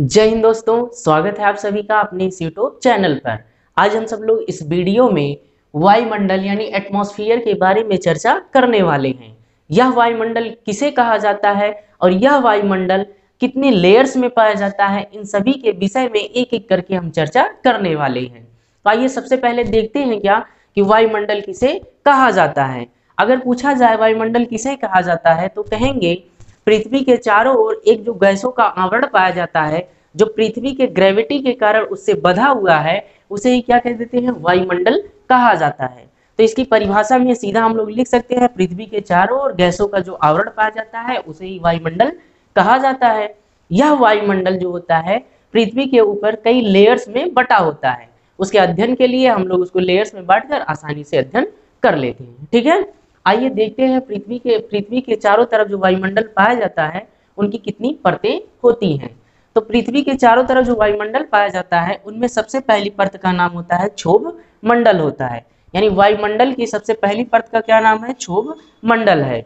जय हिंद दोस्तों, स्वागत है आप सभी का अपने इस यूट्यूब चैनल पर। आज हम सब लोग इस वीडियो में वायुमंडल यानी एटमॉस्फेयर के बारे में चर्चा करने वाले हैं। यह वायुमंडल किसे कहा जाता है और यह वायुमंडल कितने लेयर्स में पाया जाता है, इन सभी के विषय में एक एक करके हम चर्चा करने वाले हैं। तो आइए सबसे पहले देखते हैं क्या कि वायुमंडल किसे कहा जाता है। अगर पूछा जाए वायुमंडल किसे कहा जाता है तो कहेंगे पृथ्वी के चारों ओर एक जो गैसों का आवरण पाया जाता है, जो पृथ्वी के ग्रेविटी के कारण उससे बंधा हुआ है, उसे ही क्या कह देते हैं, वायुमंडल कहा जाता है। तो इसकी परिभाषा में सीधा हम लोग लिख सकते हैं, पृथ्वी के चारों ओर गैसों का जो आवरण पाया जाता है उसे ही वायुमंडल कहा जाता है। यह वायुमंडल जो होता है पृथ्वी के ऊपर कई लेयर्स में बटा होता है। उसके अध्ययन के लिए हम लोग उसको लेयर्स में बांटकर आसानी से अध्ययन कर लेते हैं। ठीक है, आइए देखते हैं पृथ्वी के चारों तरफ जो वायुमंडल पाया जाता है उनकी कितनी परतें होती हैं। तो पृथ्वी के चारों तरफ जो वायुमंडल पाया जाता है उनमें सबसे पहली परत का नाम होता है क्षोभ मंडल होता है। यानी वायुमंडल की सबसे पहली परत का क्या नाम है, क्षोभ मंडल है।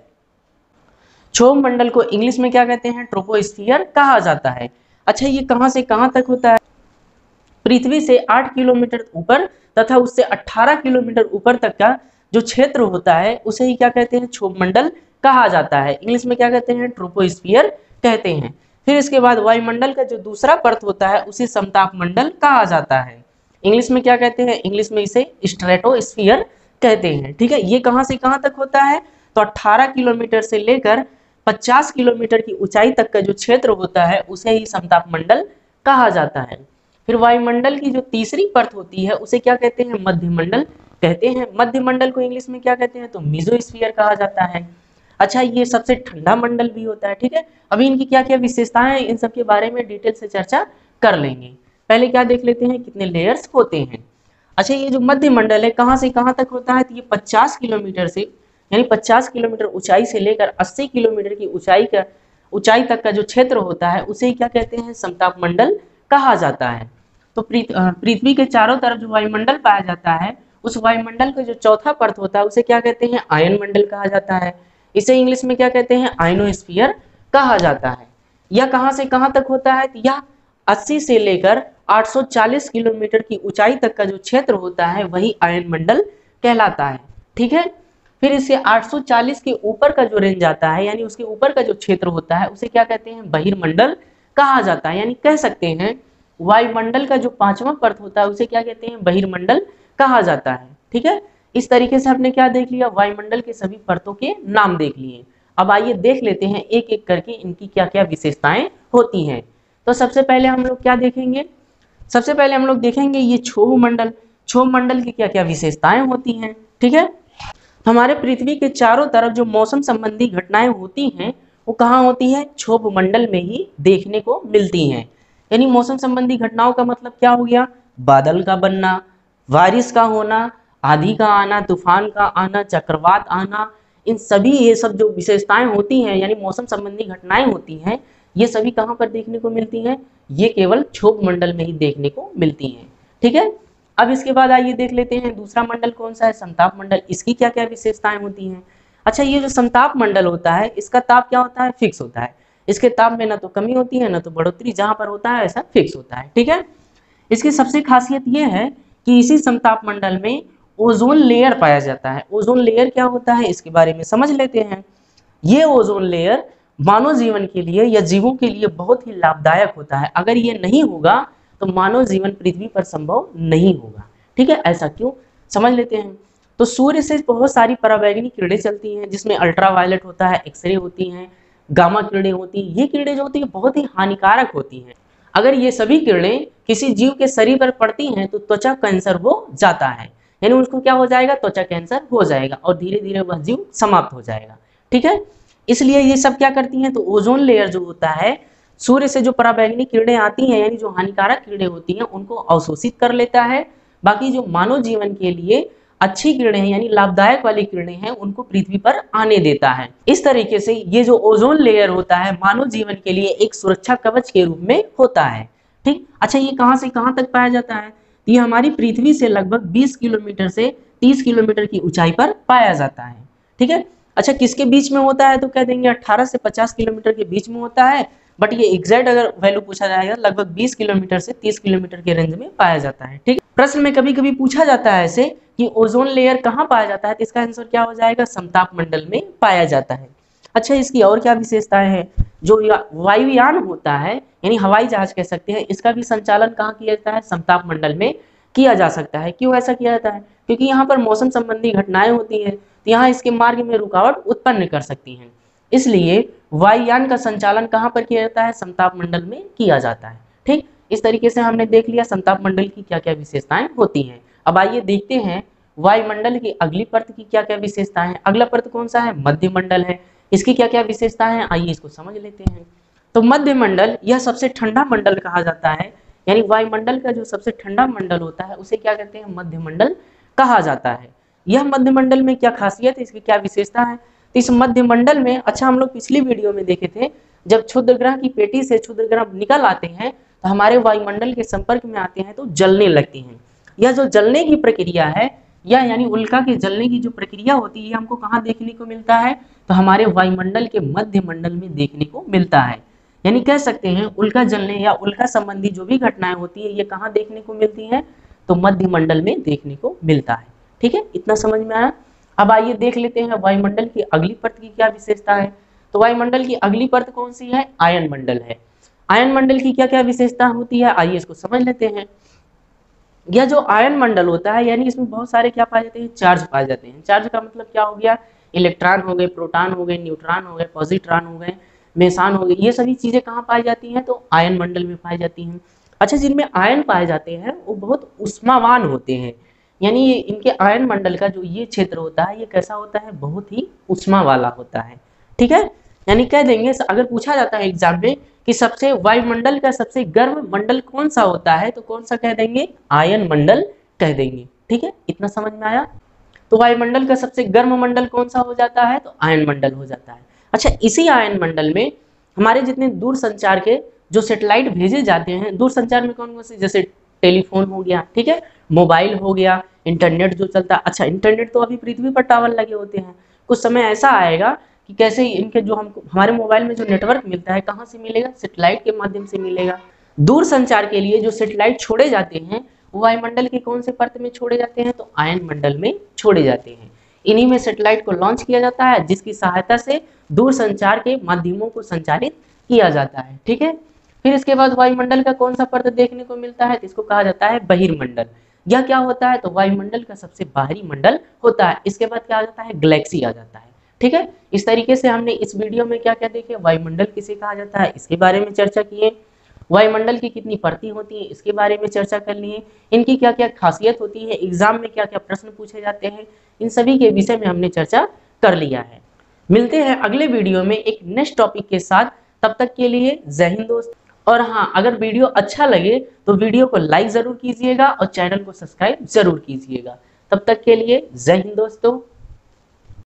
क्षोभ मंडल को इंग्लिश में क्या कहते हैं, ट्रोपोस्फियर कहा जाता है। अच्छा, ये कहां से कहां तक होता है, पृथ्वी से 8 किलोमीटर ऊपर तथा उससे 18 किलोमीटर ऊपर तक का जो क्षेत्र होता है उसे ही क्या कहते हैं, क्षोभ मंडल कहा जाता है। इंग्लिश में क्या कहते हैं, ट्रोपोस्फियर कहते हैं। फिर इसके बाद वायुमंडल का जो दूसरा परत होता है उसे समताप मंडल कहा जाता है। इंग्लिश में क्या कहते हैं, इंग्लिश में इसे स्ट्रेटोस्फियर कहते हैं। ठीक है, ये कहां से कहां तक होता है, तो 18 किलोमीटर से लेकर 50 किलोमीटर की ऊंचाई तक का जो क्षेत्र होता है उसे ही समताप मंडल कहा जाता है। फिर वायुमंडल की जो तीसरी परत होती है उसे क्या कहते हैं, मध्यमंडल कहते हैं। मध्यमंडल को इंग्लिश में क्या कहते हैं, तो मेसोस्फीयर कहा जाता है। अच्छा, ये सबसे ठंडा मंडल भी होता है। ठीक है, अभी इनकी क्या क्या विशेषताएं हैं इन सब के बारे में डिटेल से चर्चा कर लेंगे। पहले क्या देख लेते हैं, कितने लेयर्स होते हैं। अच्छा, ये जो मध्यमंडल है कहाँ से कहाँ तक होता है, तो ये 50 किलोमीटर से यानी 50 किलोमीटर ऊंचाई से लेकर 80 किलोमीटर की ऊंचाई तक का जो क्षेत्र होता है उसे क्या कहते हैं, समताप मंडल कहा जाता है। तो पृथ्वी के चारों तरफ जो वायुमंडल पाया जाता है उस वायुमंडल का जो चौथा परत होता है उसे क्या कहते हैं, आयन मंडल कहा जाता है। इसे इंग्लिश में क्या कहते हैं, आयनोस्फीयर कहा जाता है। यह कहां से कहां तक होता है, तो यह 80 से लेकर 840 किलोमीटर की ऊंचाई तक का जो क्षेत्र होता है वही आयन मंडल कहलाता है। ठीक है, फिर इसे 840 के ऊपर का जो रेंज आता है यानी उसके ऊपर का जो क्षेत्र होता है उसे क्या कहते हैं, बहिर्मंडल कहा जाता है। यानी कह सकते हैं वायुमंडल का जो पांचवा परत होता है उसे क्या कहते हैं, बहिर्मंडल कहा जाता है। ठीक है, इस तरीके से हमने क्या देख लिया, वायुमंडल के सभी परतों के नाम देख लिए। अब आइए देख लेते हैं एक एक करके इनकी क्या क्या विशेषताएं होती हैं। तो सबसे पहले हम लोग क्या देखेंगे, सबसे पहले हम लोग देखेंगे ये क्षोभ मंडल। क्षोभ मंडल की क्या क्या विशेषताएं होती हैं। ठीक है, हमारे पृथ्वी के चारों तरफ जो मौसम संबंधी घटनाएं होती हैं वो कहाँ होती है, क्षोभ मंडल में ही देखने को मिलती हैं। यानी मौसम संबंधी घटनाओं का मतलब क्या हो गया, बादल का बनना, बारिश का होना, आंधी का आना, तूफान का आना, चक्रवात आना, इन सभी ये सब जो विशेषताएं होती हैं यानी मौसम संबंधी घटनाएं होती हैं ये सभी कहाँ पर देखने को मिलती हैं, ये केवल क्षोभ मंडल में ही देखने को मिलती हैं। ठीक है, अब इसके बाद आइए देख लेते हैं दूसरा मंडल कौन सा है, समताप मंडल। इसकी क्या क्या विशेषताएं होती हैं। अच्छा, ये जो समताप मंडल होता है इसका ताप क्या होता है, फिक्स होता है। इसके ताप में ना तो कमी होती है ना तो बढ़ोतरी, जहां पर होता है ऐसा फिक्स होता है। ठीक है, इसकी सबसे खासियत ये है कि इसी समताप मंडल में ओजोन लेयर पाया जाता है। ओजोन लेयर क्या होता है इसके बारे में समझ लेते हैं। ये ओजोन लेयर मानव जीवन के लिए या जीवों के लिए बहुत ही लाभदायक होता है। अगर ये नहीं होगा तो मानव जीवन पृथ्वी पर संभव नहीं होगा। ठीक है, ऐसा क्यों, समझ लेते हैं। तो सूर्य से बहुत सारी पराबैंगनी किरणें चलती हैं जिसमें अल्ट्रावायलेट होता है, एक्सरे होती हैं, गामा किरणें होती हैं। ये किरणें जो होती है बहुत ही हानिकारक होती हैं। अगर ये सभी किरणें किसी जीव के शरीर पर पड़ती हैं तो त्वचा कैंसर हो जाता है। यानी उसको क्या हो जाएगा, त्वचा कैंसर हो जाएगा और धीरे धीरे वह जीव समाप्त हो जाएगा। ठीक है, इसलिए ये सब क्या करती हैं, तो ओजोन लेयर जो होता है सूर्य से जो पराबैंगनी किरणें आती हैं यानी जो हानिकारक किरणें होती हैं उनको अवशोषित कर लेता है। बाकी जो मानव जीवन के लिए अच्छी किरणें हैं यानी लाभदायक वाली किरणें हैं उनको पृथ्वी पर आने देता है। इस तरीके से ये जो ओजोन लेयर होता है मानव जीवन के लिए एक सुरक्षा कवच के रूप में होता है। ठीक, अच्छा, ये कहां से कहां तक पाया जाता है, ये हमारी पृथ्वी से लगभग 20 किलोमीटर से 30 किलोमीटर की ऊंचाई पर पाया जाता है। ठीक है, अच्छा, किसके बीच में होता है, तो कह देंगे 18 से 50 किलोमीटर के बीच में होता है। बट ये एग्जैक्ट अगर वैल्यू पूछा जाएगा लगभग 20 किलोमीटर से 30 किलोमीटर के रेंज में पाया जाता है। ठीक है, प्रश्न में कभी कभी पूछा जाता है ऐसे कि ओजोन लेयर कहाँ पाया जाता है, तो इसका आंसर क्या हो जाएगा, समताप मंडल में पाया जाता है। अच्छा, इसकी और क्या विशेषताएं हैं, जो वायुयान होता है यानी हवाई जहाज कह सकते हैं, इसका भी संचालन कहाँ किया जाता है, समताप मंडल में किया जा सकता है। क्यों ऐसा किया जाता है, क्योंकि यहाँ पर मौसम संबंधी घटनाएं होती है, तो यहाँ इसके मार्ग में रुकावट उत्पन्न कर सकती हैं, इसलिए वायुयान का संचालन कहाँ पर किया जाता है, समताप मंडल में किया जाता है। ठीक, इस तरीके से हमने देख लिया समताप मंडल की क्या क्या विशेषताएं होती हैं। अब आइए देखते हैं वायुमंडल की अगली परत की क्या क्या विशेषताएं हैं। अगला परत कौन सा है, मध्य मंडल है, इसकी क्या क्या विशेषताएं हैं, आइए इसको समझ लेते हैं। तो मध्य मंडल यह सबसे ठंडा मंडल कहा जाता है, यानी वायुमंडल का जो सबसे ठंडा मंडल होता है उसे क्या कहते हैं, मध्य मंडल कहा जाता है। यह मध्य मंडल में क्या खासियत है, इसकी क्या विशेषता है, तो इस मध्य मंडल में, अच्छा हम लोग पिछली वीडियो में देखे थे, जब क्षुद्र ग्रह की पेटी से क्षुद्र ग्रह निकल आते हैं तो हमारे वायुमंडल के संपर्क में आते हैं तो जलने लगती हैं। यह जो जलने की प्रक्रिया है, या यानी उल्का के जलने की जो प्रक्रिया होती है, हमको कहाँ देखने को मिलता है, तो हमारे वायुमंडल के मध्य मंडल में देखने को मिलता है। यानी कह सकते हैं उल्का जलने या उल्का संबंधी जो भी घटनाएं होती है ये कहाँ देखने को मिलती हैं, तो मध्य मंडल में देखने को मिलता है। ठीक है, इतना समझ में आया। अब आइए देख लेते हैं वायुमंडल की अगली परत की क्या विशेषता है। तो वायुमंडल की अगली परत कौन सी है, आयन मंडल है। आयन मंडल की क्या क्या विशेषता होती है, आइए इसको समझ लेते हैं। यह जो आयन मंडल होता है, यानी इसमें बहुत सारे क्या पाए जाते हैं, चार्ज पाए जाते हैं। चार्ज का मतलब क्या हो गया, इलेक्ट्रॉन हो गए, प्रोटॉन हो गए, न्यूट्रॉन हो गए, पॉजिट्रॉन हो गए, मेसान हो गए, ये सभी चीजें कहाँ पाई जाती हैं, तो आयन मंडल में पाई जाती हैं। अच्छा, जिनमें आयन पाए जाते हैं वो बहुत उष्मावान होते हैं, यानी इनके आयन मंडल का जो ये क्षेत्र होता है ये कैसा होता है, बहुत ही उष्मा वाला होता है। ठीक है, यानी कह देंगे अगर पूछा जाता है एग्जाम में कि सबसे वायुमंडल का सबसे गर्म मंडल कौन सा होता है, तो कौन सा कह देंगे, आयन मंडल कह देंगे। ठीक है, इतना समझ में आया। तो वायुमंडल का सबसे गर्म मंडल कौन सा हो जाता है, तो आयन मंडल हो जाता है। अच्छा, इसी आयन मंडल में हमारे जितने दूर संचार के जो सैटेलाइट भेजे जाते हैं, दूर संचार में कौन कौन से, जैसे टेलीफोन हो गया, ठीक है, मोबाइल हो गया, इंटरनेट जो चलता है। अच्छा, इंटरनेट तो अभी पृथ्वी पर टावर लगे होते हैं, कुछ समय ऐसा आएगा कि कैसे इनके जो हमको हमारे मोबाइल में जो नेटवर्क मिलता है कहाँ से मिलेगा, सैटेलाइट के माध्यम से मिलेगा। दूर संचार के लिए जो सैटेलाइट छोड़े जाते हैं वो वायुमंडल के कौन से परत में छोड़े जाते हैं, तो आयन मंडल में छोड़े जाते हैं। इन्हीं में सैटेलाइट को लॉन्च किया जाता है जिसकी सहायता से दूर संचार के माध्यमों को संचालित किया जाता है। ठीक है, फिर इसके बाद वायुमंडल का कौन सा परत देखने को मिलता है, इसको कहा जाता है बहिर्मंडल। यह क्या होता है, तो वायुमंडल का सबसे बाहरी मंडल होता है। इसके बाद क्या आ जाता है, गैलेक्सी आ जाता है। ठीक है, इस तरीके से हमने इस वीडियो में क्या क्या देखे, वायुमंडल किसे कहा जाता है इसके बारे में चर्चा किए, वायुमंडल की कितनी परतें होती हैं इसके बारे में चर्चा कर लिए, इनकी क्या क्या खासियत होती है, एग्जाम में क्या क्या प्रश्न पूछे जाते हैं, इन सभी के विषय में हमने चर्चा कर लिया है। मिलते हैं अगले वीडियो में एक नेक्स्ट टॉपिक के साथ, तब तक के लिए जय हिंद दोस्त। और हाँ, अगर वीडियो अच्छा लगे तो वीडियो को लाइक जरूर कीजिएगा और चैनल को सब्सक्राइब जरूर कीजिएगा। तब तक के लिए जय हिंद दोस्तों।